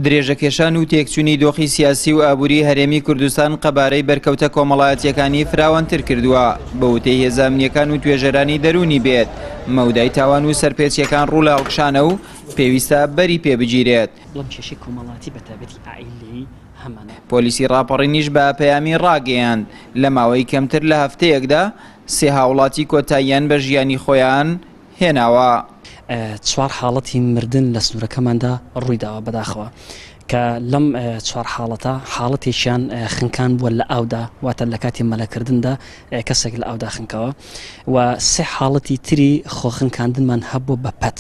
درێژەکێشان و تێکچوونی دۆخی سیاسی و ئابووری هەرێمی کوردستان قەبارەی بەرکەوتە کۆمەڵایەتیەکانی فراوانتر کردووە بە وتەی هێزانامنیەکان و توێژەرانی دەرونی بێت مەودای تاوان و سەرپێچیەکان ڕوو لە هەڵکشانە و پێویستە بەری پێبگیرێت. پۆلیسی ڕاپەڕینیش بە پەیامی ڕاگەیاند لە ماوەی کەمتر لە هەفتەیەکدا 3 هاوڵاتی کۆتاییان بە ژیانی خۆیان هێناوە. 4 حاڵەتی مردن لە سنوورەکەماندا ڕوویداوە بەداخەوە کە لەم 4 حاڵەتە حاڵەتێکیان خنکان بووە لە ئاودا واتە لە کاتی مەلەکردندا کەسێک لە ئاودا خنکەوە و 3 حاڵەتی تری خۆخنکاندنمان هەبوو بە پەت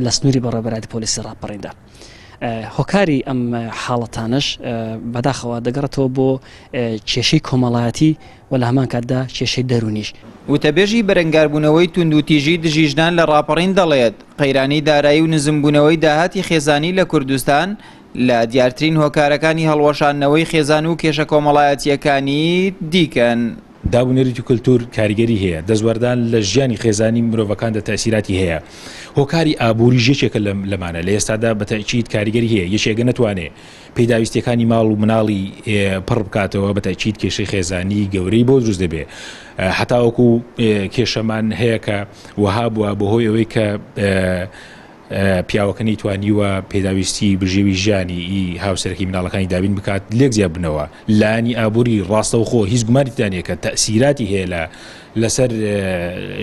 لە سنووری بەڕێوەبەری پۆلیسی ڕاپەڕیندا. هۆکاری ئەم حاڵەتانش بەداخەوە دەگەڕێتەوە بۆ کێشەی کۆمەڵایەتی و لە هەمان کاتدا کێشەی دەرونیش. وتەبێژی بەرەنگاربوونەوەی توندوتیژی دژیژنان لە ڕاپەڕین دەڵێت قەیرانی دارایی و نزمبوونەوەی داهاتی خێزانی لە کوردستان لە دیارترین هۆکارەکانی هەڵوەشاندنەوەی خێزان و کێشە کۆمەڵایەتیەکانی دیکەن. دابوونەریتی کولتور کاریگەری هەیە، دەستوەردان لە ژیانی خێزانی مرۆڤەکاندا تەسیراتی هەیە. هۆکاری ئابووری ژێکێکە لەمانە لە ئێستادا بەتەکید کاریگەری هەیە، یەکێکە نەتوانێت پێداویستیەکانی ماڵ و مناڵی پڕ بکاتەوە بەتەکید کێشەی خێزانی گەورەی بۆ دروست دەبێت. هەتاوەکو کێشەمان هەیە کە وەها بووە بەهۆی ئەوەی کە پیاوەکەنی توانیوە پێداویستی بژێوی ژیانی هاوسەرەکەی مناڵەکانی دابین بکات لێک زیاد بنەوە. لانی ئابووری ڕاستەوخۆ هیچ گومانیتانەیە کە تەسیراتی هەیە لەسەر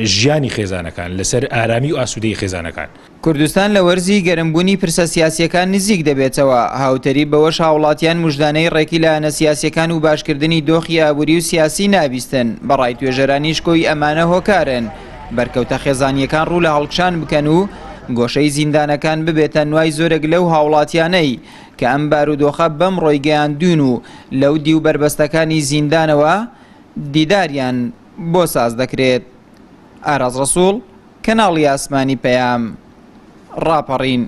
ژیانی خێزانەکان، لەسەر ئارامی و ئاسوودەی خێزانەکان. کوردستان لە وەرزی گەرمبوونی پرسە سیاسیەکان نزیک دەبێتەوە، هاوتەری بەوەش هاوڵاتیان موژدانەی ڕێکی لایەنە سیاسیەکان و باشکردنی دۆخی ئابووری و سیاسی نابیستن. بەڕای توێژەرانیش کۆی ئەمانە هۆکارن بەرکەوتە خێزانیەکان ڕوو لە هەڵکشان بکەن و گۆشەی زیندانەکان ببێتە نوای زۆرێک لەو هاوڵاتیانەی کە ئەم بارودۆخە بەم ڕۆی گەیاندون و لەو دی و بربەستەکانی زیندانەوە دیداریان بۆ ساز دەکرێت. ئاراز ڕەسوڵ، کەناڵی ئاسمانی پەیام، ڕاپەڕین.